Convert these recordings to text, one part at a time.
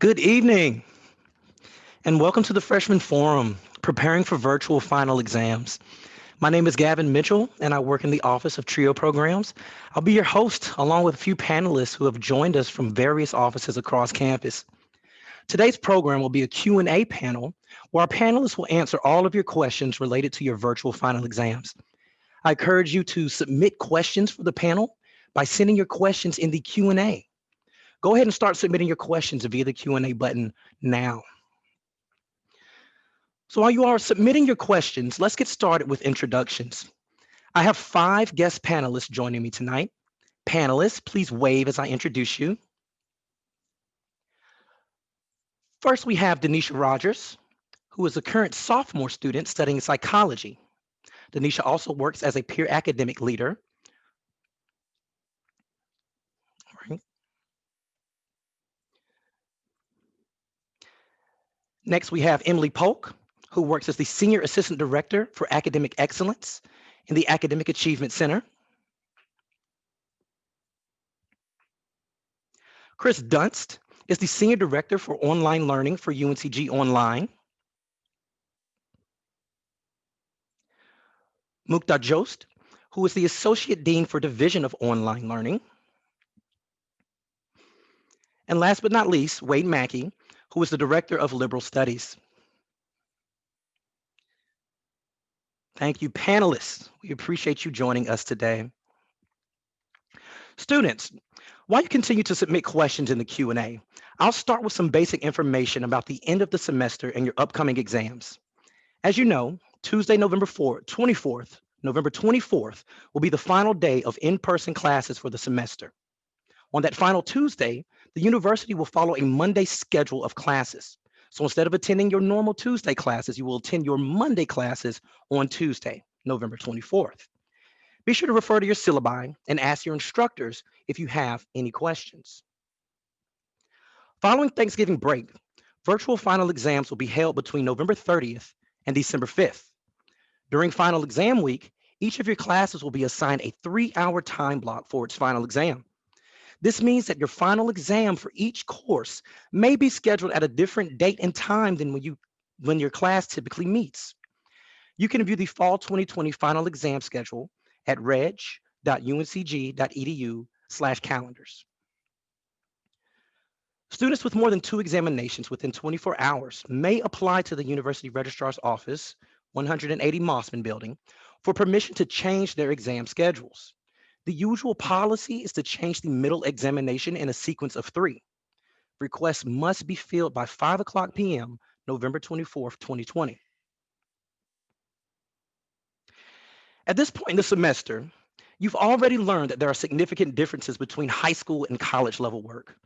Good evening, and welcome to the Freshman Forum, preparing for virtual final exams. My name is Gavin Mitchell, and I work in the Office of TRIO Programs. I'll be your host, along with a few panelists who have joined us from various offices across campus. Today's program will be a Q&A panel, where our panelists will answer all of your questions related to your virtual final exams. I encourage you to submit questions for the panel by sending your questions in the Q&A. Go ahead and start submitting your questions via the Q&A button now. So while you are submitting your questions, let's get started with introductions. I have 5 guest panelists joining me tonight. Panelists, please wave as I introduce you. First, we have Denisha Rogers, who is a current sophomore student studying psychology. Denisha also works as a peer academic leader. Next, we have Emily Polk, who works as the Senior Assistant Director for Academic Excellence in the Academic Achievement Center. Chris Dunst is the Senior Director for Online Learning for UNCG Online. Mukta Jost, who is the Associate Dean for Division of Online Learning. And last but not least, Wade Mackey, who is the Director of Liberal Studies. Thank you, panelists. We appreciate you joining us today. Students, while you continue to submit questions in the Q&A, I'll start with some basic information about the end of the semester and your upcoming exams. As you know, Tuesday, November 24th will be the final day of in-person classes for the semester. On that final Tuesday, the university will follow a Monday schedule of classes. So instead of attending your normal Tuesday classes, you will attend your Monday classes on Tuesday, November 24th. Be sure to refer to your syllabi and ask your instructors if you have any questions. Following Thanksgiving break, virtual final exams will be held between November 30th and December 5th. During final exam week, each of your classes will be assigned a 3-hour time block for its final exam. This means that your final exam for each course may be scheduled at a different date and time than when your class typically meets. You can view the fall 2020 final exam schedule at reg.uncg.edu/calendars. Students with more than 2 examinations within 24 hours may apply to the University Registrar's Office, 180 Mossman Building, for permission to change their exam schedules. The usual policy is to change the middle examination in a sequence of 3. Requests must be filled by 5:00 p.m., November 24th, 2020. At this point in the semester, you've already learned that there are significant differences between high school and college level work.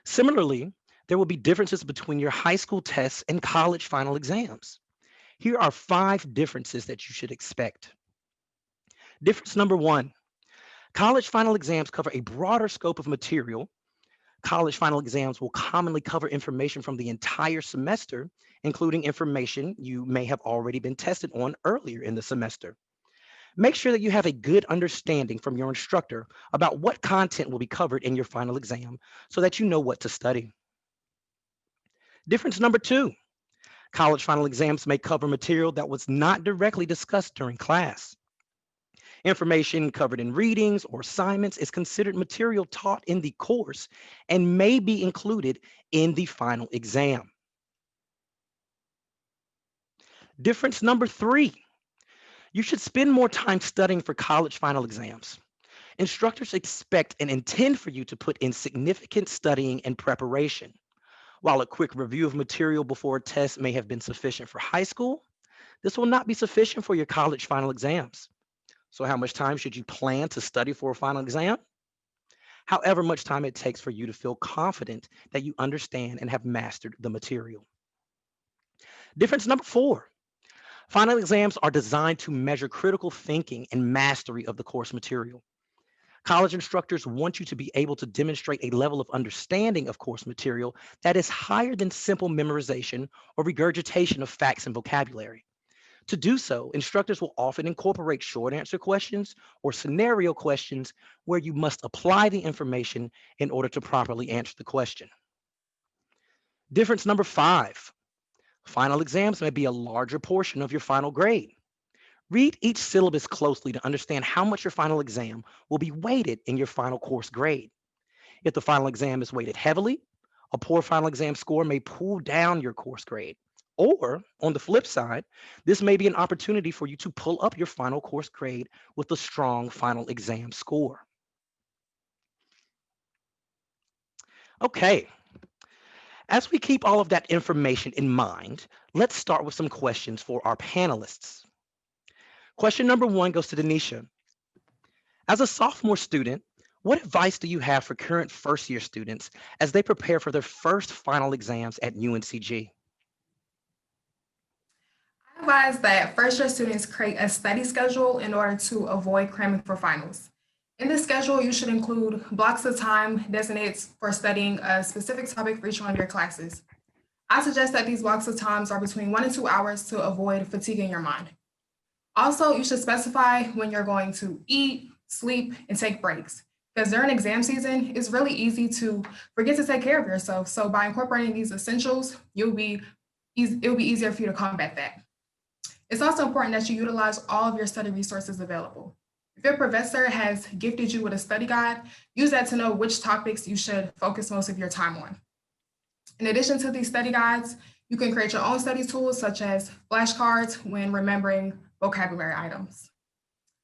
Similarly, there will be differences between your high school tests and college final exams. Here are 5 differences that you should expect. Difference number 1. College final exams cover a broader scope of material. College final exams will commonly cover information from the entire semester, including information you may have already been tested on earlier in the semester. Make sure that you have a good understanding from your instructor about what content will be covered in your final exam so that you know what to study. Difference number 2. College final exams may cover material that was not directly discussed during class. Information covered in readings or assignments is considered material taught in the course and may be included in the final exam. Difference number 3. You should spend more time studying for college final exams. Instructors expect and intend for you to put in significant studying and preparation. While a quick review of material before a test may have been sufficient for high school, this will not be sufficient for your college final exams. So how much time should you plan to study for a final exam? However much time it takes for you to feel confident that you understand and have mastered the material. Difference number 4. Final exams are designed to measure critical thinking and mastery of the course material. College instructors want you to be able to demonstrate a level of understanding of course material that is higher than simple memorization or regurgitation of facts and vocabulary. To do so, instructors will often incorporate short answer questions or scenario questions where you must apply the information in order to properly answer the question. Difference number 5. Final exams may be a larger portion of your final grade. Read each syllabus closely to understand how much your final exam will be weighted in your final course grade. If the final exam is weighted heavily, a poor final exam score may pull down your course grade. Or, on the flip side, this may be an opportunity for you to pull up your final course grade with a strong final exam score. Okay, as we keep all of that information in mind, let's start with some questions for our panelists. Question number 1 goes to Denisha. As a sophomore student, what advice do you have for current first-year students as they prepare for their first final exams at UNCG? I advise that first-year students create a study schedule in order to avoid cramming for finals. In this schedule, you should include blocks of time designated for studying a specific topic for each one of your classes. I suggest that these blocks of times are between 1 and 2 hours to avoid fatiguing your mind. Also, you should specify when you're going to eat, sleep, and take breaks. Because during exam season, it's really easy to forget to take care of yourself. So by incorporating these essentials, it'll be easier for you to combat that. It's also important that you utilize all of your study resources available. If your professor has gifted you with a study guide, use that to know which topics you should focus most of your time on. In addition to these study guides, you can create your own study tools such as flashcards when remembering vocabulary items.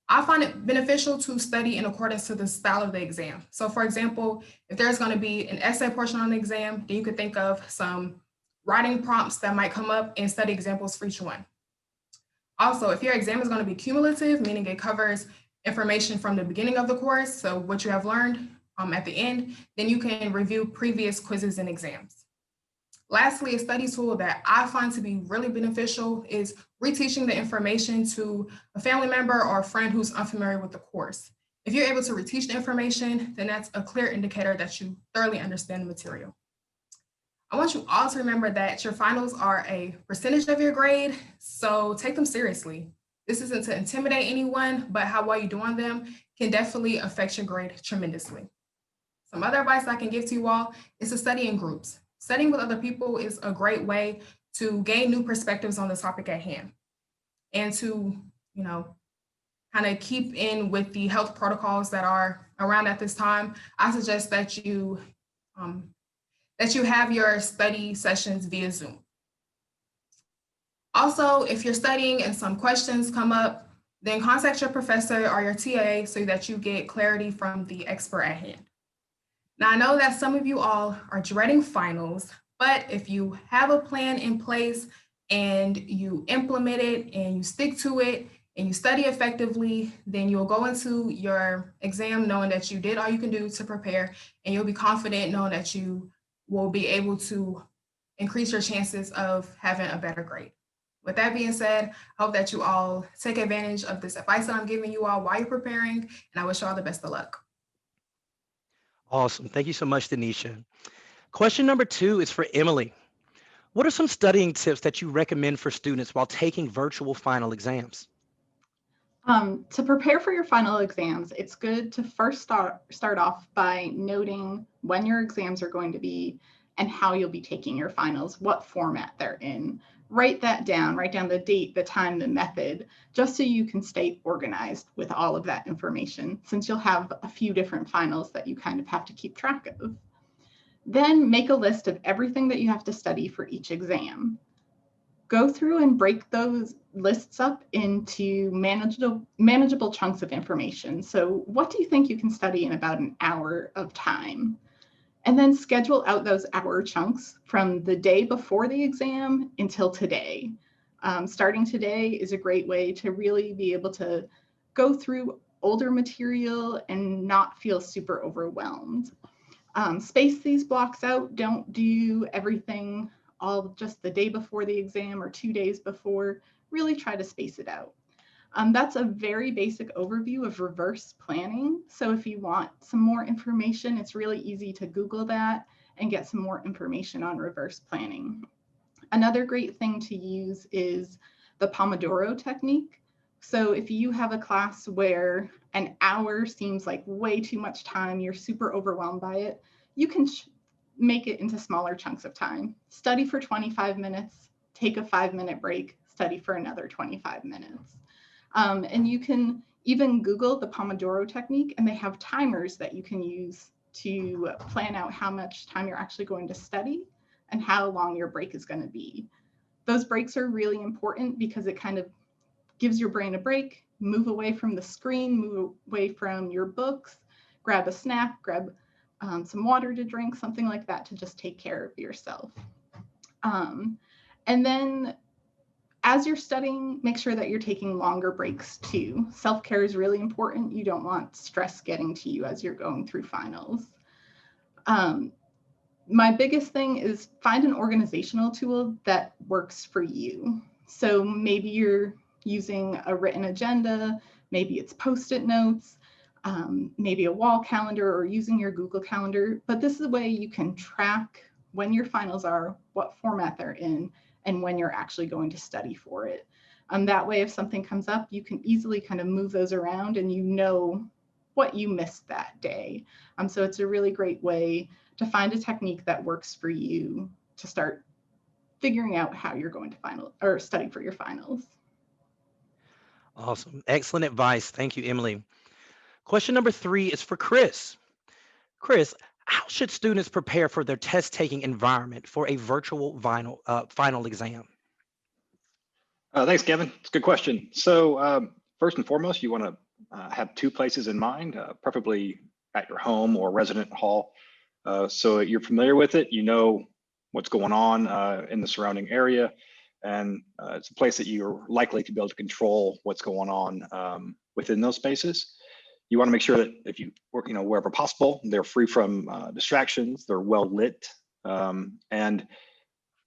I find it beneficial to study in accordance to the style of the exam. So for example, if there's going to be an essay portion on the exam, then you could think of some writing prompts that might come up and study examples for each one. Also, if your exam is going to be cumulative, meaning it covers information from the beginning of the course, so what you have learned at the end, then you can review previous quizzes and exams. Lastly, a study tool that I find to be really beneficial is reteaching the information to a family member or a friend who's unfamiliar with the course. If you're able to reteach the information, then that's a clear indicator that you thoroughly understand the material. I want you all to remember that your finals are a percentage of your grade, so take them seriously. This isn't to intimidate anyone, but how well you do on them can definitely affect your grade tremendously. Some other advice I can give to you all is to study in groups. Studying with other people is a great way to gain new perspectives on the topic at hand and to, kind of keep in with the health protocols that are around at this time. I suggest that you have your study sessions via Zoom. Also, if you're studying and some questions come up, then contact your professor or your TA so that you get clarity from the expert at hand. Now, I know that some of you all are dreading finals, but if you have a plan in place and you implement it and you stick to it and you study effectively, then you'll go into your exam knowing that you did all you can do to prepare, and you'll be confident knowing that you will be able to increase your chances of having a better grade. With that being said, I hope that you all take advantage of this advice that I'm giving you all while you're preparing, and I wish you all the best of luck. Awesome. Thank you so much, Denisha. Question number 2 is for Emily. What are some studying tips that you recommend for students while taking virtual final exams? To prepare for your final exams, it's good to first start off by noting when your exams are going to be and how you'll be taking your finals, what format they're in. Write that down, write down the date, the time, the method, just so you can stay organized with all of that information, since you'll have a few different finals that you kind of have to keep track of. Then make a list of everything that you have to study for each exam. Go through and break those lists up into manageable chunks of information. So what do you think you can study in about an hour of time? And then schedule out those hour chunks from the day before the exam until today. Starting today is a great way to really be able to go through older material and not feel super overwhelmed. Space these blocks out. Don't do everything all just the day before the exam or 2 days before. Really try to space it out. That's a very basic overview of reverse planning. So if you want some more information, it's really easy to Google that and get some more information on reverse planning. Another great thing to use is the Pomodoro technique. So if you have a class where an hour seems like way too much time, you're super overwhelmed by it, you can make it into smaller chunks of time. Study for 25 minutes, take a 5-minute break, study for another 25 minutes. And you can even Google the Pomodoro technique, and they have timers that you can use to plan out how much time you're actually going to study and how long your break is going to be. Those breaks are really important because it kind of gives your brain a break, move away from the screen, move away from your books, grab a snack, grab some water to drink, something like that to just take care of yourself. And then as you're studying, make sure that you're taking longer breaks too. Self-care is really important. You don't want stress getting to you as you're going through finals. My biggest thing is find an organizational tool that works for you. So maybe you're using a written agenda, maybe it's Post-it notes, maybe a wall calendar or using your Google Calendar, but this is a way you can track when your finals are, what format they're in, and when you're actually going to study for it. That way, if something comes up, you can easily kind of move those around and you know what you missed that day. So it's a really great way to find a technique that works for you to start figuring out how you're going to study for your finals. Awesome. Excellent advice. Thank you, Emily. Question number 3 is for Chris. Chris, how should students prepare for their test-taking environment for a virtual final exam? Thanks, Kevin. It's a good question. So first and foremost, you want to have 2 places in mind, preferably at your home or resident hall. So you're familiar with it, you know what's going on in the surrounding area, and it's a place that you're likely to be able to control what's going on within those spaces. You want to make sure that if you work, wherever possible, they're free from distractions, they're well lit, and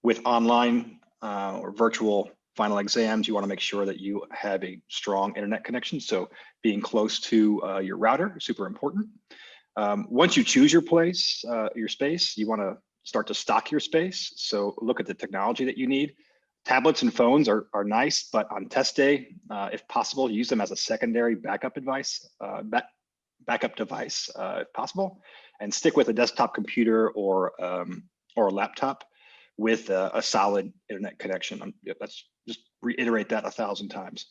with online or virtual final exams, you want to make sure that you have a strong internet connection. So being close to your router is super important. Once you choose your place, your space, you want to start to stock your space. So look at the technology that you need. Tablets and phones are nice, but on test day, if possible, use them as a secondary backup device, if possible, and stick with a desktop computer or a laptop with a solid internet connection. Let's just reiterate that 1,000 times.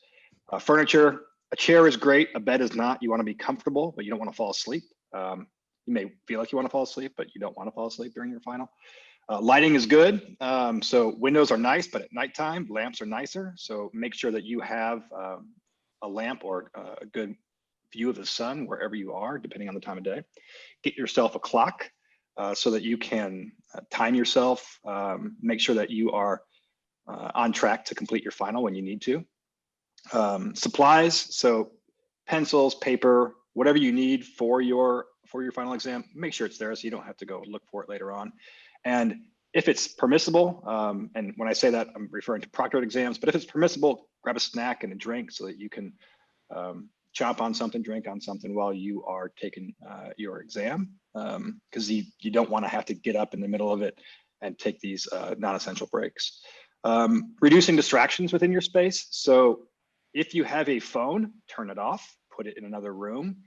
Furniture, a chair is great, a bed is not. You want to be comfortable, but you don't want to fall asleep. You may feel like you want to fall asleep, but you don't want to fall asleep during your final. Lighting is good. So windows are nice, but at nighttime, lamps are nicer. So make sure that you have a lamp or a good view of the sun wherever you are, depending on the time of day. Get yourself a clock so that you can time yourself, make sure that you are on track to complete your final when you need to. Supplies, so pencils, paper, whatever you need for your final exam, make sure it's there so you don't have to go look for it later on. And if it's permissible, and when I say that, I'm referring to proctored exams, but if it's permissible, grab a snack and a drink so that you can chomp on something, drink on something while you are taking your exam, because you don't want to have to get up in the middle of it and take these non-essential breaks. Reducing distractions within your space. So if you have a phone, turn it off, put it in another room.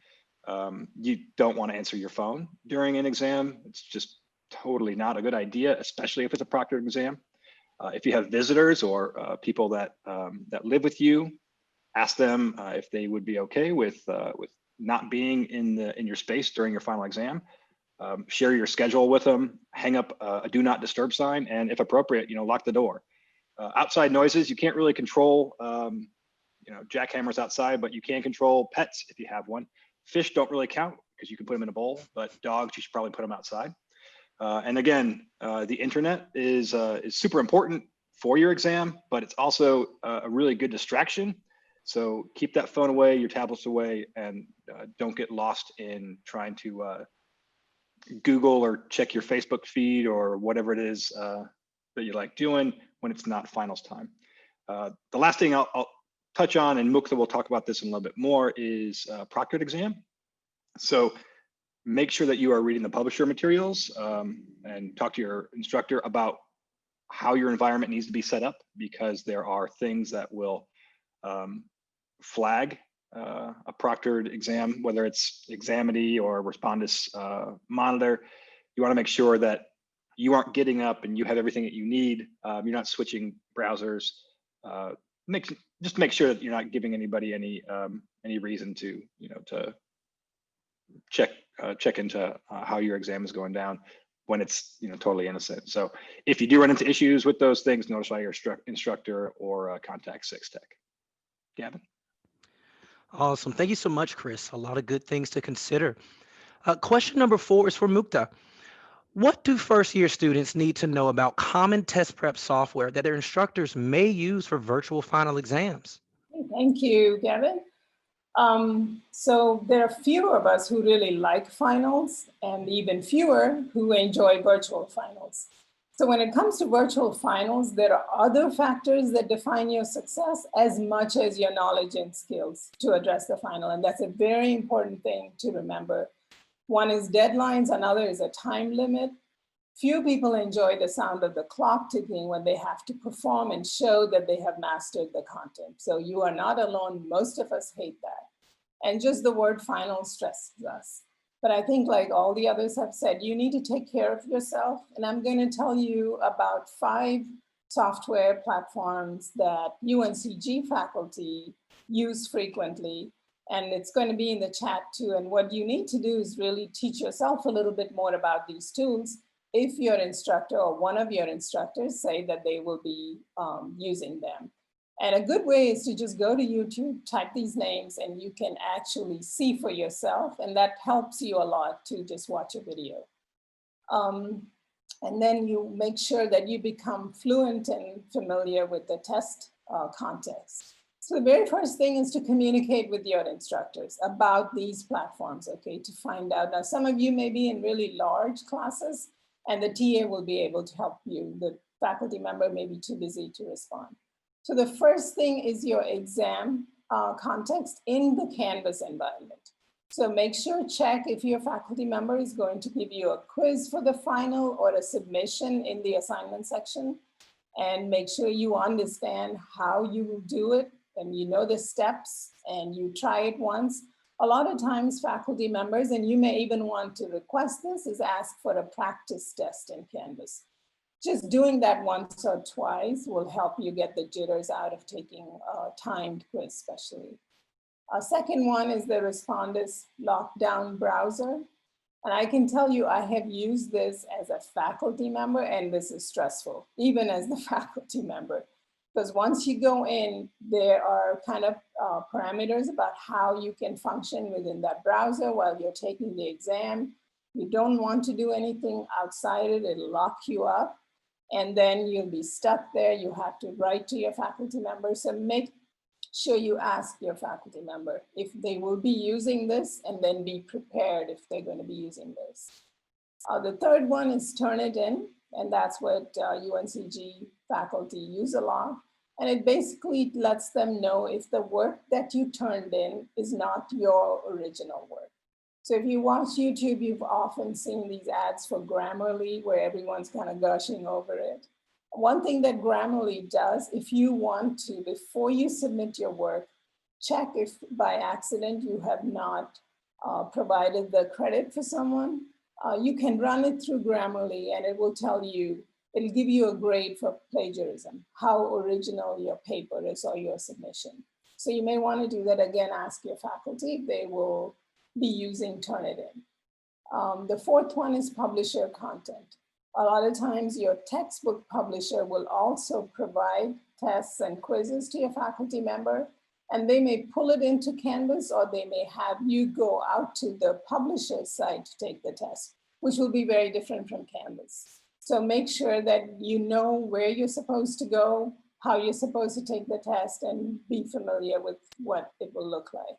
You don't want to answer your phone during an exam. It's just totally not a good idea, especially if it's a proctored exam. If you have visitors or people that live with you, ask them if they would be okay with not being in your space during your final exam. Share your schedule with them. Hang up a do not disturb sign, and if appropriate, lock the door. Outside noises you can't really control. Jackhammers outside, but you can control pets if you have one. Fish don't really count because you can put them in a bowl, but dogs, you should probably put them outside. And again, the internet is super important for your exam, but it's also a really good distraction. So keep that phone away, your tablets away, and don't get lost in trying to Google or check your Facebook feed or whatever it is that you like doing when it's not finals time. The last thing I'll touch on, and Mukta will talk about this in a little bit more, is proctored exam. So make sure that you are reading the publisher materials and talk to your instructor about how your environment needs to be set up, because there are things that will flag a proctored exam, whether it's Examity or Respondus Monitor. You want to make sure that you aren't getting up and you have everything that you need. You're not switching browsers. Just make sure that you're not giving anybody any reason to to check into how your exam is going down when it's totally innocent. So if you do run into issues with those things, notify your instructor or contact Tech. Gavin. Awesome. Thank you so much, Chris. A lot of good things to consider. Question number 4 is for Mukta. What do first-year students need to know about common test prep software that their instructors may use for virtual final exams? Thank you, Gavin. So there are fewer of us who really like finals and even fewer who enjoy virtual finals. So when it comes to virtual finals, there are other factors that define your success as much as your knowledge and skills to address the final. And that's a very important thing to remember. One is deadlines, another is a time limit. Few people enjoy the sound of the clock ticking when they have to perform and show that they have mastered the content. So you are not alone. Most of us hate that. And just the word final stresses us. But I think like all the others have said, you need to take care of yourself. And I'm going to tell you about 5 software platforms that UNCG faculty use frequently. And it's going to be in the chat too. And what you need to do is really teach yourself a little bit more about these tools if your instructor or one of your instructors say that they will be using them. And a good way is to just go to YouTube, type these names, and you can actually see for yourself. And that helps you a lot to just watch a video. And then you make sure that you become fluent and familiar with the test context. So the very first thing is to communicate with your instructors about these platforms, okay, to find out. Now, some of you may be in really large classes, and the TA will be able to help you. The faculty member may be too busy to respond. So the first thing is your exam context in the Canvas environment. So make sure, check if your faculty member is going to give you a quiz for the final or a submission in the assignment section, and make sure you understand how you will do it and you know the steps and you try it once. A lot of times faculty members, and you may even want to request this, is ask for a practice test in Canvas. Just doing that once or twice will help you get the jitters out of taking a timed quiz, especially. A second one is the Respondus lockdown browser. And I can tell you, I have used this as a faculty member, and this is stressful, even as the faculty member. Because once you go in, there are kind of parameters about how you can function within that browser while you're taking the exam. You don't want to do anything outside it, it'll lock you up. And then you'll be stuck there. You have to write to your faculty member. So make sure you ask your faculty member if they will be using this, and then be prepared if they're going to be using this. The third one is Turnitin, and that's what UNCG faculty use a lot. And it basically lets them know if the work that you turned in is not your original work. So if you watch YouTube, you've often seen these ads for Grammarly where everyone's kind of gushing over it. One thing that Grammarly does, if you want to, before you submit your work, check if by accident you have not provided the credit for someone. You can run it through Grammarly and it will tell you, it'll give you a grade for plagiarism, how original your paper is or your submission. So you may want to do that again, ask your faculty if they will be using Turnitin. The fourth one is publisher content. A lot of times your textbook publisher will also provide tests and quizzes to your faculty member, and they may pull it into Canvas, or they may have you go out to the publisher site to take the test, which will be very different from Canvas. So make sure that you know where you're supposed to go, how you're supposed to take the test, and be familiar with what it will look like.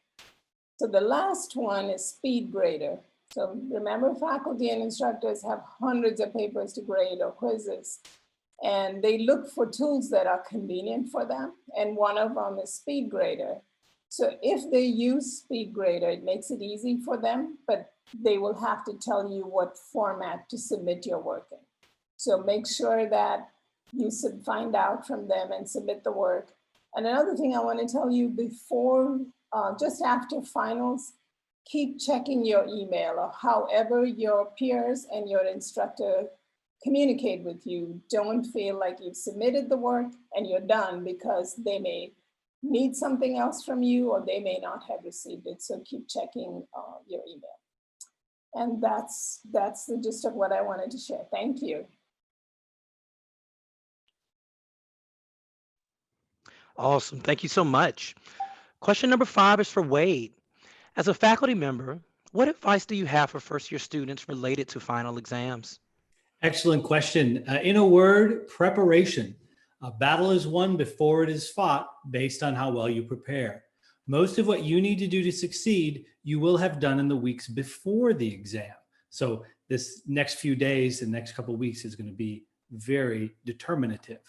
So the last one is SpeedGrader. So remember, faculty and instructors have hundreds of papers to grade or quizzes, and they look for tools that are convenient for them. And one of them is SpeedGrader. So if they use SpeedGrader, it makes it easy for them, but they will have to tell you what format to submit your work in. So make sure that you find out from them and submit the work. And another thing I want to tell you before, just after finals, keep checking your email, or however your peers and your instructor communicate with you. Don't feel like you've submitted the work and you're done, because they may need something else from you or they may not have received it. So keep checking your email. And that's the gist of what I wanted to share. Thank you. Awesome. Thank you so much. Question number 5 is for Wade. As a faculty member, what advice do you have for first-year students related to final exams? Excellent question. In a word, preparation. A battle is won before it is fought based on how well you prepare. Most of what you need to do to succeed, you will have done in the weeks before the exam. So this next few days, the next couple of weeks is going to be very determinative.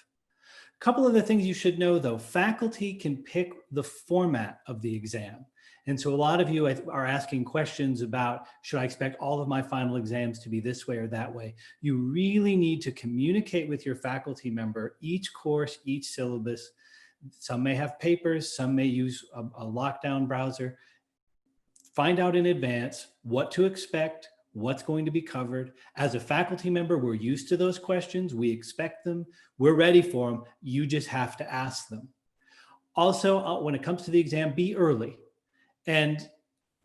A couple of the things you should know though, faculty can pick the format of the exam. And so a lot of you are asking questions about, should I expect all of my final exams to be this way or that way? You really need to communicate with your faculty member, each course, each syllabus. Some may have papers, some may use a lockdown browser. Find out in advance what to expect, what's going to be covered. As a faculty member, we're used to those questions. We expect them. We're ready for them. You just have to ask them. Also, when it comes to the exam, be early. And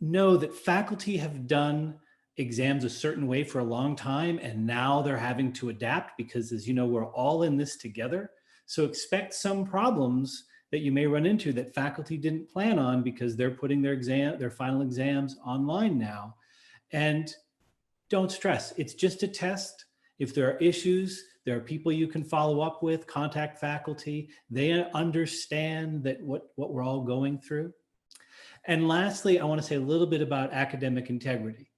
know that faculty have done exams a certain way for a long time, and now they're having to adapt because, as you know, we're all in this together. So expect some problems that you may run into that faculty didn't plan on because they're putting their final exams online now. And don't stress, it's just a test. If there are issues, there are people you can follow up with, contact faculty. They understand that what we're all going through. And lastly, I want to say a little bit about academic integrity.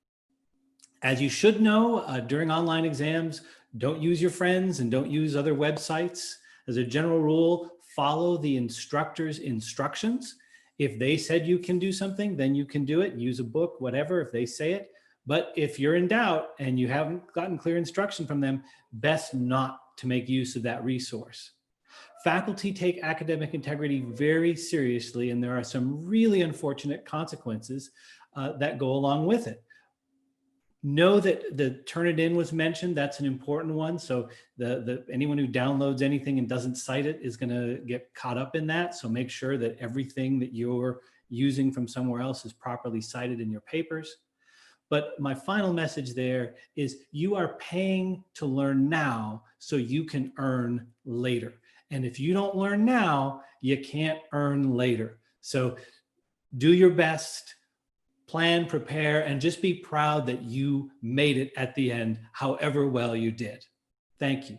As you should know, during online exams, don't use your friends and don't use other websites. As a general rule, follow the instructor's instructions. If they said you can do something, then you can do it. Use a book, whatever, if they say it. But if you're in doubt and you haven't gotten clear instruction from them, best not to make use of that resource. Faculty take academic integrity very seriously, and there are some really unfortunate consequences that go along with it. Know that the Turnitin was mentioned. That's an important one. So anyone who downloads anything and doesn't cite it is going to get caught up in that. So make sure that everything that you're using from somewhere else is properly cited in your papers. But my final message there is you are paying to learn now so you can earn later. And if you don't learn now, you can't earn later. So do your best, plan, prepare, and just be proud that you made it at the end, however well you did. Thank you.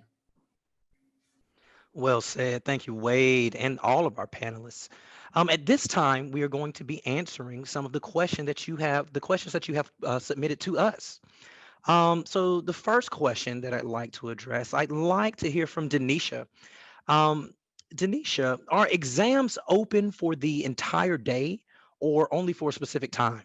Well said. Thank you, Wade, and all of our panelists. At this time, we are going to be answering some of the questions that you have submitted to us. So the first question that I'd like to address, I'd like to hear from Denisha. Denisha, are exams open for the entire day or only for a specific time?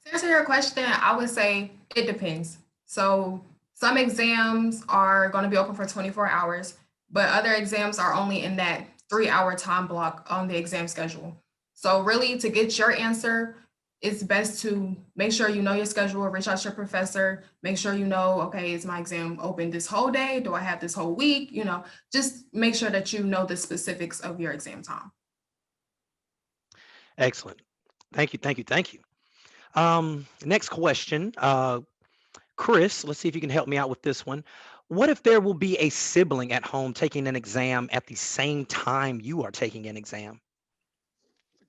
To answer your question, I would say it depends. So some exams are going to be open for 24 hours, but other exams are only in that 3-hour time block on the exam schedule. So really, to get your answer, it's best to make sure you know your schedule, reach out to your professor, make sure you know, okay, is my exam open this whole day? Do I have this whole week? You know, just make sure that you know the specifics of your exam time. Excellent. Thank you, thank you, thank you. Next question, Chris, let's see if you can help me out with this one. What if there will be a sibling at home taking an exam at the same time you are taking an exam?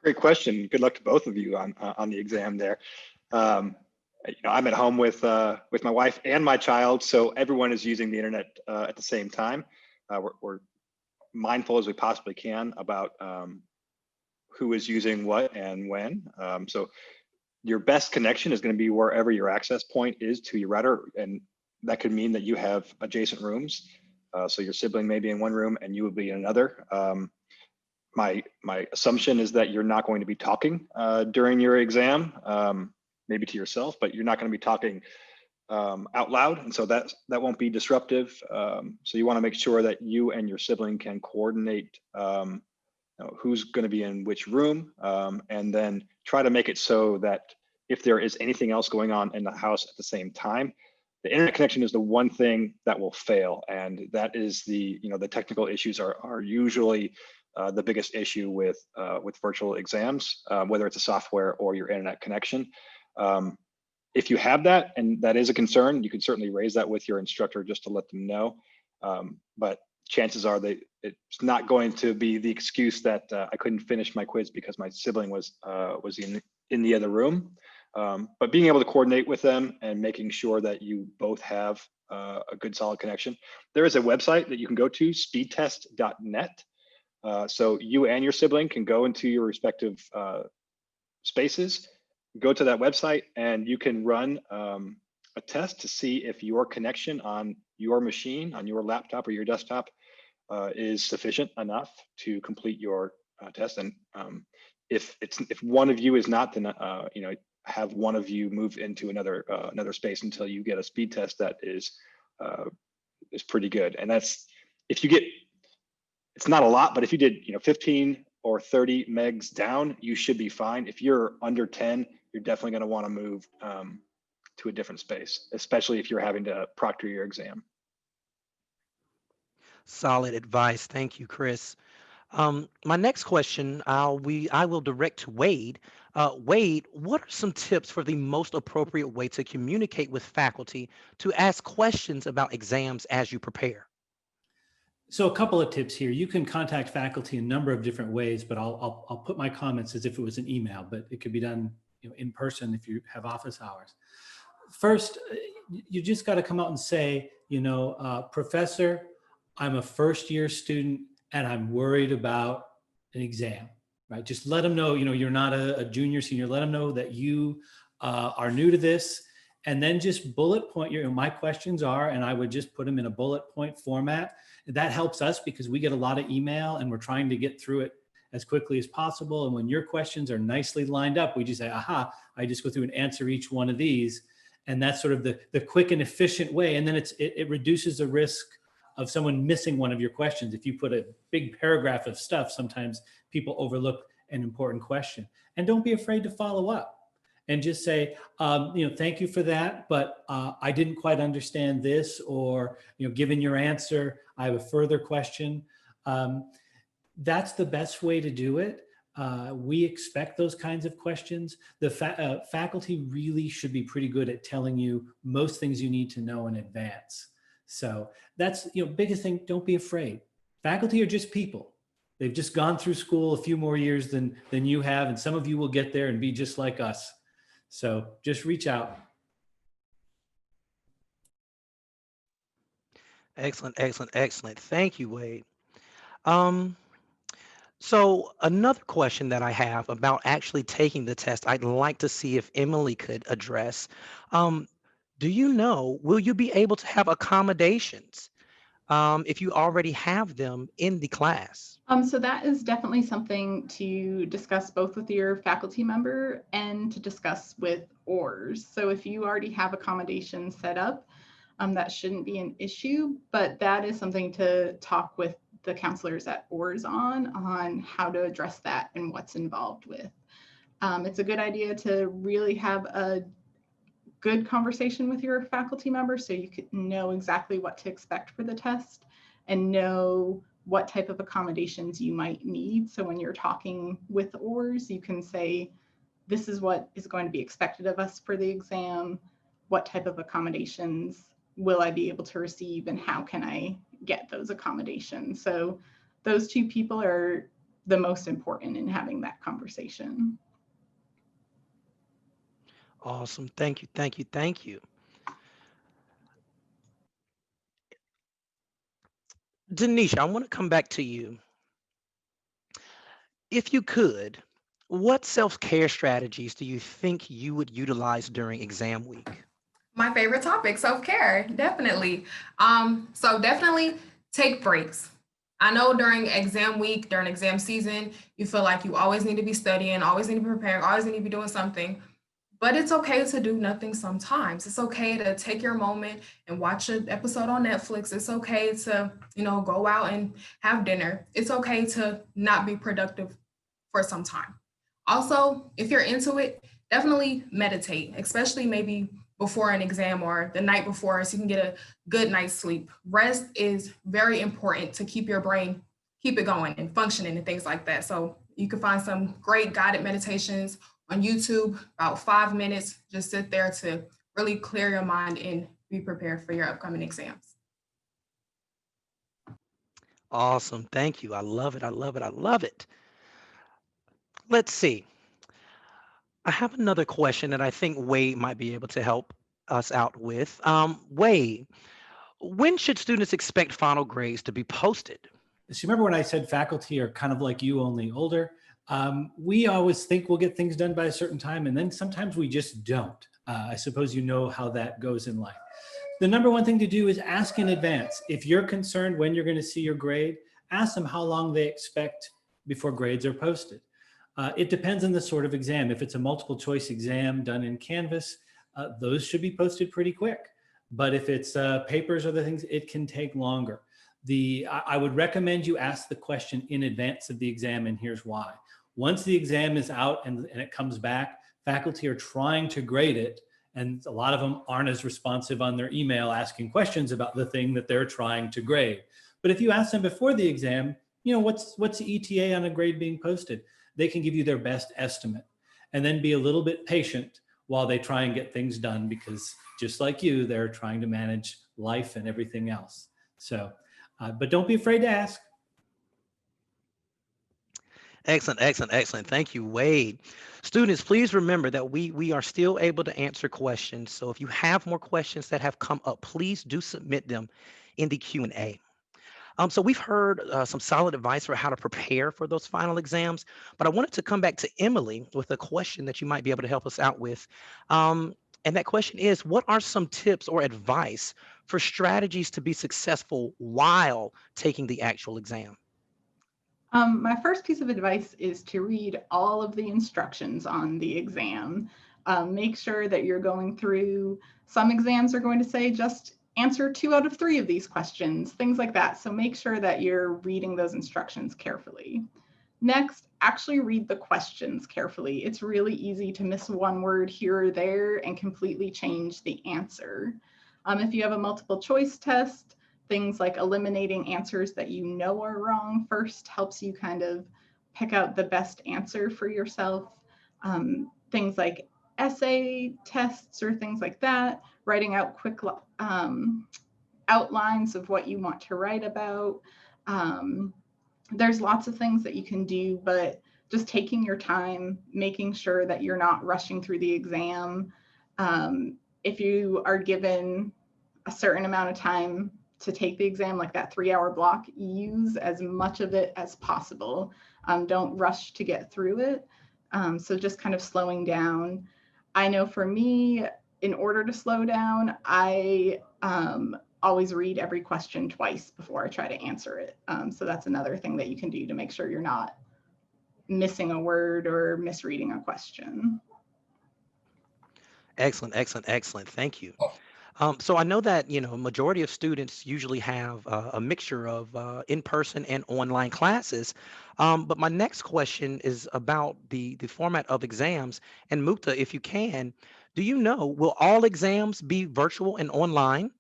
Great question. Good luck to both of you on the exam there. I'm at home with my wife and my child, so everyone is using the internet at the same time. We're mindful as we possibly can about who is using what and when. So your best connection is going to be wherever your access point is to your router, and that could mean that you have adjacent rooms. So your sibling may be in one room and you will be in another. My assumption is that you're not going to be talking during your exam, maybe to yourself, but you're not going to be talking out loud, and so that won't be disruptive. So you want to make sure that you and your sibling can coordinate who's going to be in which room, and then try to make it so that if there is anything else going on in the house at the same time, The internet connection is the one thing that will fail, and that is the technical issues are usually the biggest issue with virtual exams, whether it's a software or your internet connection. If you have that, and that is a concern, you can certainly raise that with your instructor just to let them know. But chances are that it's not going to be the excuse that I couldn't finish my quiz because my sibling was in the other room. But being able to coordinate with them and making sure that you both have a good solid connection. There is a website that you can go to, speedtest.net. So you and your sibling can go into your respective spaces, go to that website, and you can run a test to see if your connection on your machine, on your laptop or your desktop is sufficient enough to complete your test. And if one of you is not, then have one of you move into another space until you get a speed test that is pretty good. And that's, if you get, it's not a lot, but if you did 15 or 30 megs down, you should be fine. If you're under 10, you're definitely going to want to move to a different space, especially if you're having to proctor your exam. Solid advice. Thank you, Chris. My next question, I will direct to Wade. Wade, what are some tips for the most appropriate way to communicate with faculty to ask questions about exams as you prepare? So a couple of tips here. You can contact faculty in a number of different ways, but I'll put my comments as if it was an email, but it could be done in person if you have office hours. First, you just got to come out and say, Professor, I'm a first-year student and I'm worried about an exam, right? Just let them know, you're not a junior, senior. Let them know that you are new to this, and then just bullet point my questions are, and I would just put them in a bullet point format. That helps us because we get a lot of email and we're trying to get through it as quickly as possible. And when your questions are nicely lined up, we just say, aha, I just go through and answer each one of these. And that's sort of the quick and efficient way. And then it reduces the risk of someone missing one of your questions. If you put a big paragraph of stuff, sometimes people overlook an important question. And don't be afraid to follow up and just say, thank you for that, but I didn't quite understand this, or, given your answer, I have a further question. That's the best way to do it. We expect those kinds of questions. The faculty really should be pretty good at telling you most things you need to know in advance. So that's, biggest thing, don't be afraid. Faculty are just people. They've just gone through school a few more years than you have, and some of you will get there and be just like us. So just reach out. Excellent, excellent, excellent. Thank you, Wade. So another question that I have about actually taking the test, I'd like to see if Emily could address. Will you be able to have accommodations if you already have them in the class? So that is definitely something to discuss both with your faculty member and to discuss with ORs. So if you already have accommodations set up, that shouldn't be an issue, but that is something to talk with the counselors at ORs on how to address that and what's involved with. It's a good idea to really have a good conversation with your faculty member so you could know exactly what to expect for the test and know what type of accommodations you might need. So when you're talking with ORs, you can say, this is what is going to be expected of us for the exam. What type of accommodations will I be able to receive, and how can I get those accommodations? So those two people are the most important in having that conversation. Awesome. Thank you, thank you, thank you. Denisha, I want to come back to you. If you could, what self-care strategies do you think you would utilize during exam week? My favorite topic, self-care, definitely. So definitely take breaks. I know during exam week, during exam season, you feel like you always need to be studying, always need to be preparing, always need to be doing something. But it's okay to do nothing sometimes. It's okay to take your moment and watch an episode on Netflix. It's okay to, go out and have dinner. It's okay to not be productive for some time. Also, if you're into it, definitely meditate, especially maybe before an exam or the night before so you can get a good night's sleep. Rest is very important to keep your brain, keep it going and functioning and things like that. So you can find some great guided meditations on YouTube, about 5 minutes. Just sit there to really clear your mind and be prepared for your upcoming exams. Awesome. Thank you. I love it. I love it. I love it. Let's see. I have another question that I think Wade might be able to help us out with. Wade, when should students expect final grades to be posted? So you remember when I said faculty are kind of like you, only older? We always think we'll get things done by a certain time, and then sometimes we just don't. I suppose you know how that goes in life. The number one thing to do is ask in advance. If you're concerned when you're going to see your grade, ask them how long they expect before grades are posted. It depends on the sort of exam. If it's a multiple choice exam done in Canvas, those should be posted pretty quick. But if it's papers or other things, it can take longer. I would recommend you ask the question in advance of the exam, and here's why. Once the exam is out and it comes back, faculty are trying to grade it, and a lot of them aren't as responsive on their email asking questions about the thing that they're trying to grade. But if you ask them before the exam, you know, what's the ETA on a grade being posted? They can give you their best estimate, and then be a little bit patient while they try and get things done, because just like you, they're trying to manage life and everything else. So, but don't be afraid to ask. Excellent, excellent, excellent. Thank you, Wade. Students, please remember that we are still able to answer questions. So if you have more questions that have come up, please do submit them in the Q&A. So we've heard some solid advice for how to prepare for those final exams, but I wanted to come back to Emily with a question that you might be able to help us out with. And that question is, what are some tips or advice for strategies to be successful while taking the actual exam? My first piece of advice is to read all of the instructions on the exam. Make sure that you're going through, some exams are going to say just answer 2 out of 3 of these questions, things like that. So make sure that you're reading those instructions carefully. Next, actually read the questions carefully. It's really easy to miss one word here or there and completely change the answer. If you have a multiple choice test, things like eliminating answers that you know are wrong first helps you kind of pick out the best answer for yourself. Things like essay tests or things like that, writing out quick outlines of what you want to write about. There's lots of things that you can do, but just taking your time, making sure that you're not rushing through the exam. If you are given a certain amount of time to take the exam, like that 3-hour block, use as much of it as possible. Don't rush to get through it. So just kind of slowing down. I know for me, in order to slow down, I always read every question twice before I try to answer it. So that's another thing that you can do to make sure you're not missing a word or misreading a question. Excellent, excellent, excellent. Thank you. So I know that, you know, majority of students usually have a mixture of in-person and online classes. But my next question is about the format of exams. And Mukta, if you can, do you know, will all exams be virtual and online?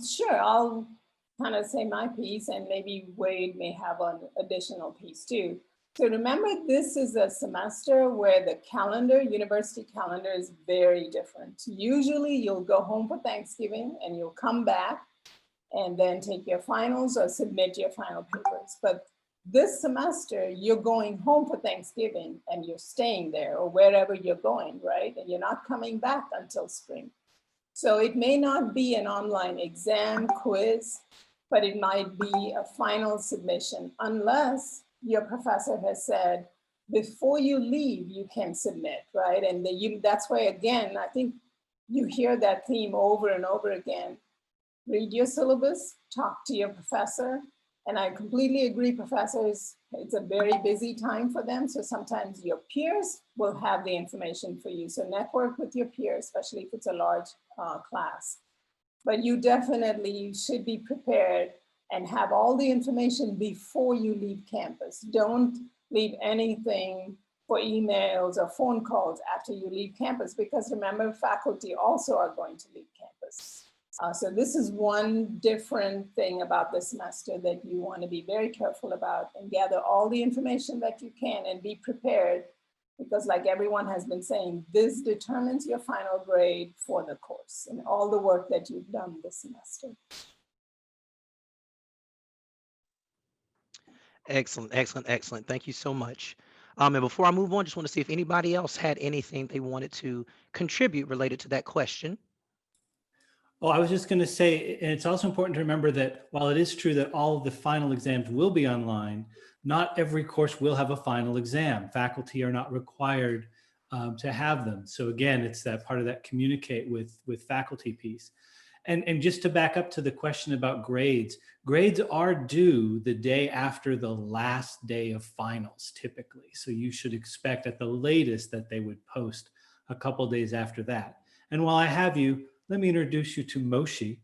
Sure, I'll kind of say my piece, and maybe Wade may have an additional piece too. So remember, this is a semester where the calendar, university calendar, is very different. Usually you'll go home for Thanksgiving and you'll come back and then take your finals or submit your final papers. But this semester, you're going home for Thanksgiving and you're staying there or wherever you're going, right? And you're not coming back until spring. So it may not be an online exam quiz, but it might be a final submission unless your professor has said, before you leave, you can submit, right? And that's why, again, I think you hear that theme over and over again. Read your syllabus, talk to your professor. And I completely agree, professors, it's a very busy time for them. So sometimes your peers will have the information for you. So network with your peers, especially if it's a large class. But you definitely should be prepared and have all the information before you leave campus. Don't leave anything for emails or phone calls after you leave campus, because remember, faculty also are going to leave campus. So this is one different thing about this semester that you want to be very careful about, and gather all the information that you can and be prepared, because like everyone has been saying, this determines your final grade for the course and all the work that you've done this semester. Excellent, excellent, excellent. Thank you so much. And before I move on, just want to see if anybody else had anything they wanted to contribute related to that question. Oh, I was just going to say, and it's also important to remember that while it is true that all of the final exams will be online, not every course will have a final exam. Faculty are not required to have them. So again, it's that part of that communicate with faculty piece. And just to back up to the question about grades, grades are due the day after the last day of finals, typically. So you should expect at the latest that they would post a couple days after that. And while I have you, let me introduce you to Moshi,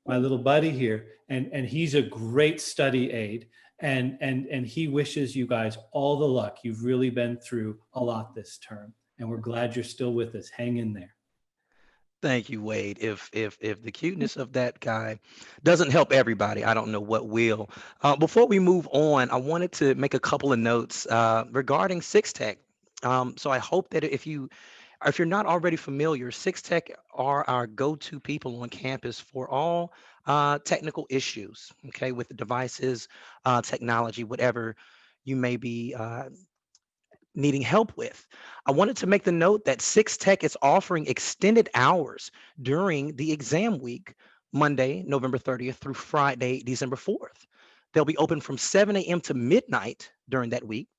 my little buddy here. And he's a great study aid. And he wishes you guys all the luck. You've really been through a lot this term. And we're glad you're still with us. Hang in there. Thank you, Wade. If the cuteness of that guy doesn't help everybody, I don't know what will. Before we move on, I wanted to make a couple of notes regarding Six Tech. So I hope that if you're not already familiar, Six Tech are our go-to people on campus for all technical issues. Okay, with the devices, technology, whatever you may be needing help with. I wanted to make the note that Six Tech is offering extended hours during the exam week, Monday, November 30th through Friday, December 4th. They'll be open from 7 a.m. to midnight during that week,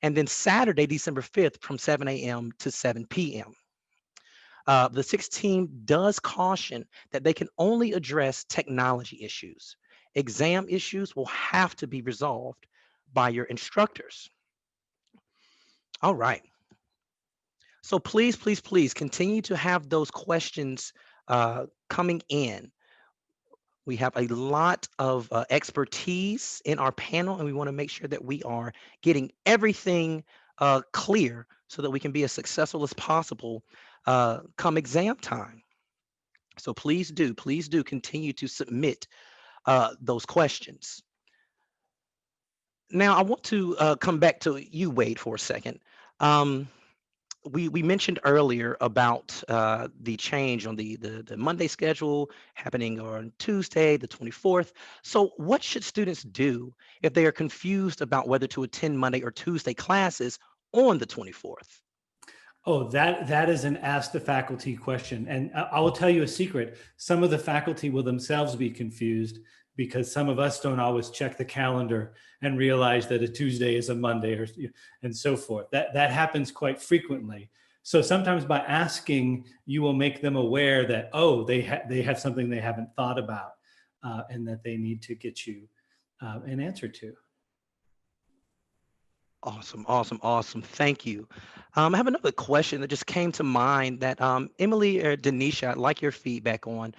and then Saturday, December 5th from 7 a.m. to 7 p.m. The Six team does caution that they can only address technology issues. Exam issues will have to be resolved by your instructors. All right. So please, please, please continue to have those questions coming in. We have a lot of expertise in our panel, and we want to make sure that we are getting everything clear so that we can be as successful as possible come exam time. So please do continue to submit those questions. Now, I want to come back to you, Wade, for a second. We mentioned earlier about the change on the Monday schedule happening on Tuesday, the 24th. So what should students do if they are confused about whether to attend Monday or Tuesday classes on the 24th? Oh, that is an ask the faculty question. And I will tell you a secret. Some of the faculty will themselves be confused because some of us don't always check the calendar and realize that a Tuesday is a Monday and so forth. That happens quite frequently. So sometimes by asking, you will make them aware that, oh, they have something they haven't thought about and that they need to get you an answer to. Awesome, awesome, awesome. Thank you. I have another question that just came to mind that Emily or Denisha, I'd like your feedback on.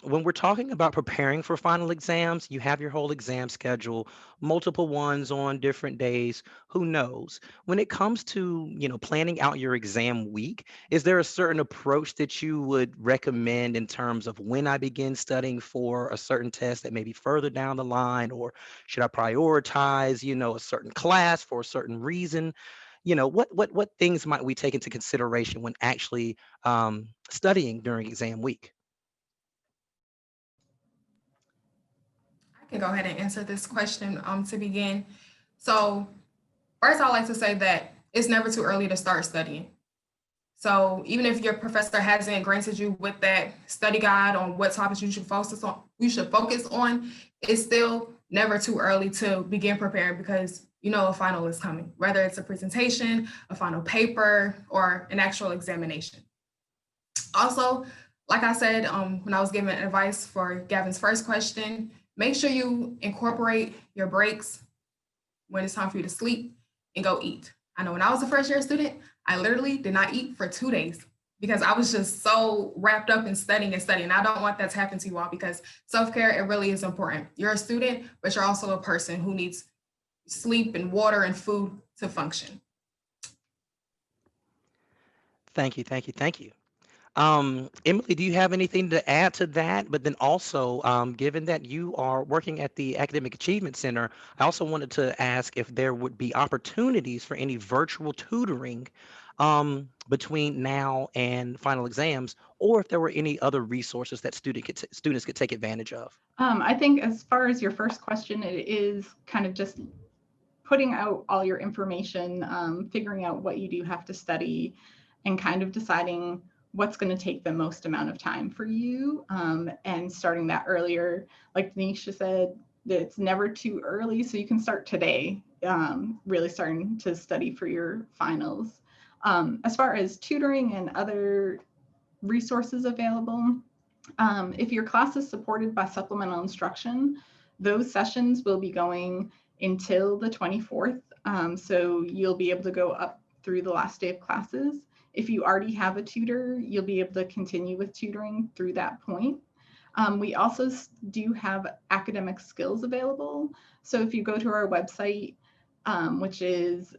When we're talking about preparing for final exams, you have your whole exam schedule, multiple ones on different days, who knows? When it comes to, planning out your exam week, is there a certain approach that you would recommend in terms of when I begin studying for a certain test that may be further down the line, or should I prioritize, a certain class for a certain reason? What things might we take into consideration when actually studying during exam week? I can go ahead and answer this question to begin. So first, I'd like to say that it's never too early to start studying. So even if your professor hasn't granted you with that study guide on what topics you should focus on, it's still never too early to begin preparing, because a final is coming, whether it's a presentation, a final paper, or an actual examination. Also, like I said, when I was giving advice for Gavin's first question, make sure you incorporate your breaks when it's time for you to sleep and go eat. I know when I was a first year student, I literally did not eat for 2 days because I was just so wrapped up in studying. I don't want that to happen to you all, because self-care, it really is important. You're a student, but you're also a person who needs sleep and water and food to function. Thank you, thank you, thank you. Emily, do you have anything to add to that? But then also, given that you are working at the Academic Achievement Center, I also wanted to ask if there would be opportunities for any virtual tutoring between now and final exams, or if there were any other resources that students could take advantage of. I think as far as your first question, it is kind of just putting out all your information, figuring out what you do have to study, and kind of deciding what's going to take the most amount of time for you, and starting that earlier. Like Denisha said, it's never too early, so you can start today, really starting to study for your finals. As far as tutoring and other resources available, if your class is supported by supplemental instruction, those sessions will be going until the 24th. So you'll be able to go up through the last day of classes. If you already have a tutor, you'll be able to continue with tutoring through that point. We also do have academic skills available. So if you go to our website, which is,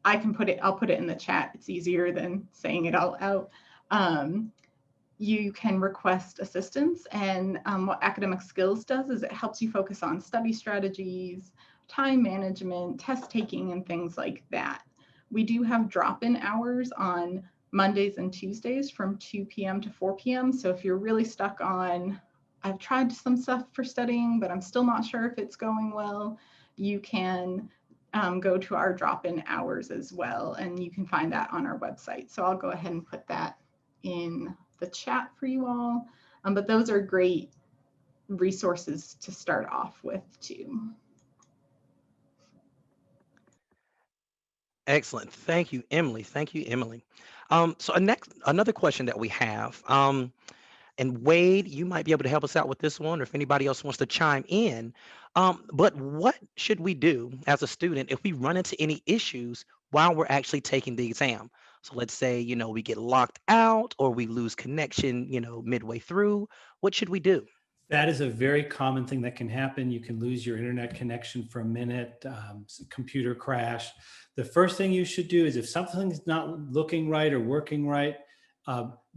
I'll put it in the chat. It's easier than saying it all out. You can request assistance, and what academic skills does is it helps you focus on study strategies, time management, test taking, and things like that. We do have drop-in hours on Mondays and Tuesdays from 2 p.m. to 4 p.m. So if you're really stuck on, I've tried some stuff for studying, but I'm still not sure if it's going well, you can go to our drop-in hours as well, and you can find that on our website. So I'll go ahead and put that in the chat for you all. But those are great resources to start off with too. Excellent. Thank you, Emily. Thank you, Emily. So another question that we have, and Wade, you might be able to help us out with this one, or if anybody else wants to chime in. But what should we do as a student if we run into any issues while we're actually taking the exam? So let's say, we get locked out or we lose connection, midway through. What should we do? That is a very common thing that can happen. You can lose your internet connection for a minute, computer crash. The first thing you should do is if something's not looking right or working right,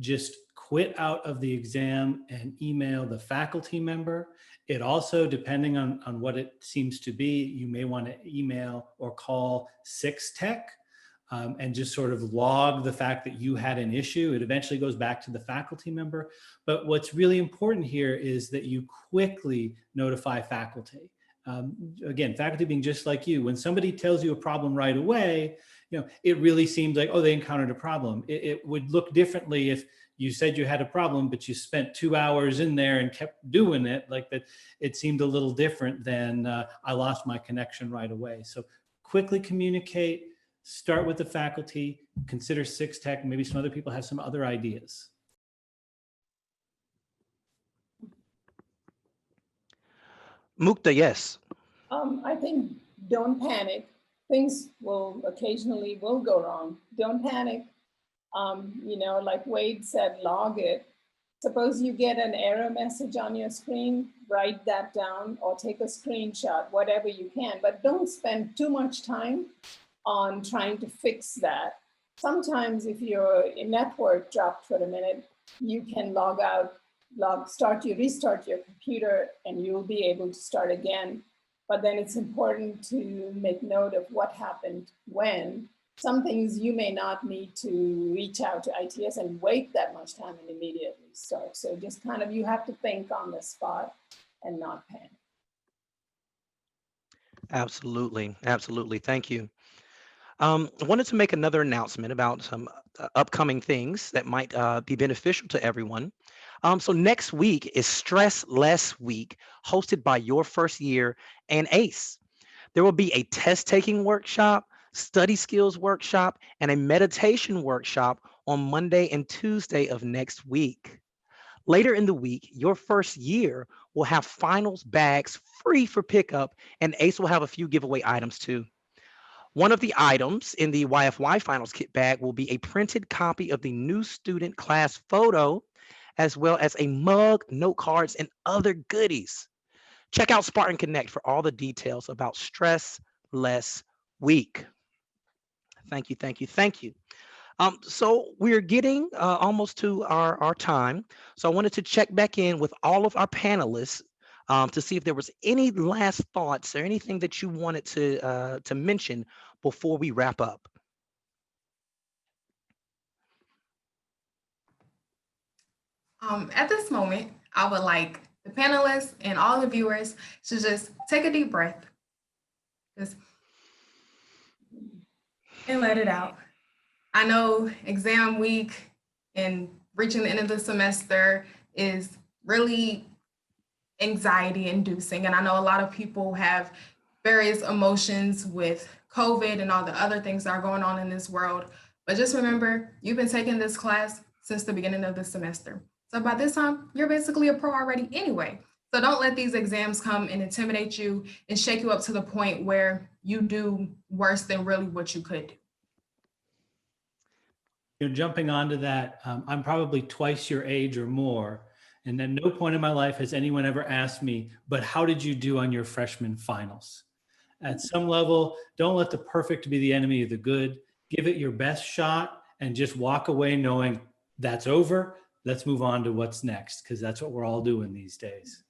just quit out of the exam and email the faculty member. It also, depending on what it seems to be, you may want to email or call Tech. And just sort of log the fact that you had an issue. It eventually goes back to the faculty member. But what's really important here is that you quickly notify faculty. Again, faculty being just like you, when somebody tells you a problem right away, it really seems like, oh, they encountered a problem. It would look differently if you said you had a problem, but you spent 2 hours in there and kept doing it like that. It seemed a little different than I lost my connection right away. So quickly communicate. Start with the faculty, consider Tech, maybe some other people have some other ideas. Mukta, yes. I think don't panic. Things will occasionally go wrong. Don't panic. Like Wade said, log it. Suppose you get an error message on your screen, write that down or take a screenshot, whatever you can, but don't spend too much time on trying to fix that. Sometimes if your network dropped for a minute, you can log out, restart your computer, and you'll be able to start again. But then it's important to make note of what happened when. Some things you may not need to reach out to ITS and wait that much time and immediately start. So just kind of, you have to think on the spot and not panic. Absolutely. Absolutely. Thank you. I wanted to make another announcement about some upcoming things that might be beneficial to everyone. So next week is Stress Less Week, hosted by Your First Year and ACE. There will be a test taking workshop, study skills workshop, and a meditation workshop on Monday and Tuesday of next week. Later in the week, Your First Year will have finals bags free for pickup, and ACE will have a few giveaway items too. One of the items in the YFY Finals kit bag will be a printed copy of the new student class photo, as well as a mug, note cards, and other goodies. Check out Spartan Connect for all the details about Stress Less Week. Thank you, thank you, thank you. So we're getting almost to our time. So I wanted to check back in with all of our panelists to see if there was any last thoughts or anything that you wanted to mention before we wrap up. At this moment, I would like the panelists and all the viewers to just take a deep breath, just and let it out. I know exam week and reaching the end of the semester is really anxiety inducing. And I know a lot of people have various emotions with COVID and all the other things that are going on in this world. But just remember, you've been taking this class since the beginning of the semester. So by this time, you're basically a pro already anyway. So don't let these exams come and intimidate you and shake you up to the point where you do worse than really what you could do. Jumping onto that, I'm probably twice your age or more. And at no point in my life has anyone ever asked me, but how did you do on your freshman finals? At some level, don't let the perfect be the enemy of the good. Give it your best shot and just walk away knowing that's over. Let's move on to what's next, because that's what we're all doing these days.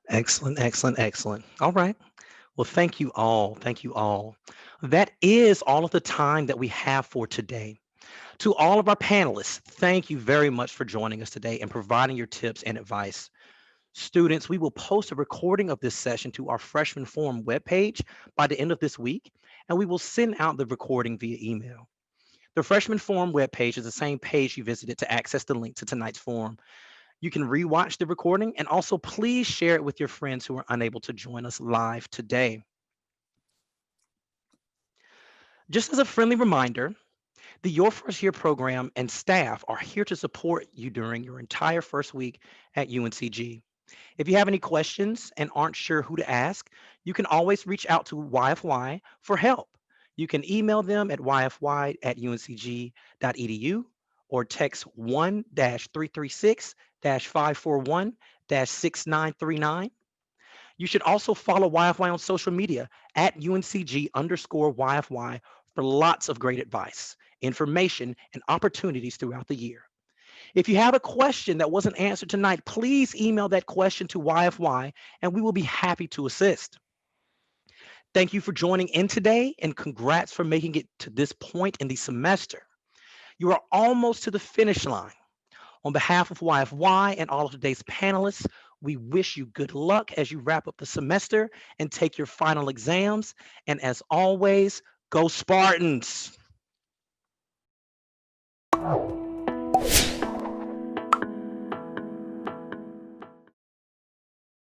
Excellent, excellent, excellent. All right. Well, thank you all. Thank you all. That is all of the time that we have for today. To all of our panelists, thank you very much for joining us today and providing your tips and advice. Students, we will post a recording of this session to our freshman forum webpage by the end of this week, and we will send out the recording via email. The freshman forum webpage is the same page you visited to access the link to tonight's forum. You can rewatch the recording and also please share it with your friends who are unable to join us live today. Just as a friendly reminder, the Your First Year program and staff are here to support you during your entire first week at UNCG. If you have any questions and aren't sure who to ask, you can always reach out to YFY for help. You can email them at yfy@uncg.edu or text 1-336-541-6939. You should also follow YFY on social media at UNCG_YFY for lots of great advice, information, and opportunities throughout the year. If you have a question that wasn't answered tonight, please email that question to YFY and we will be happy to assist. Thank you for joining in today and congrats for making it to this point in the semester. You are almost to the finish line. On behalf of YFY and all of today's panelists, we wish you good luck as you wrap up the semester and take your final exams. And as always, go Spartans!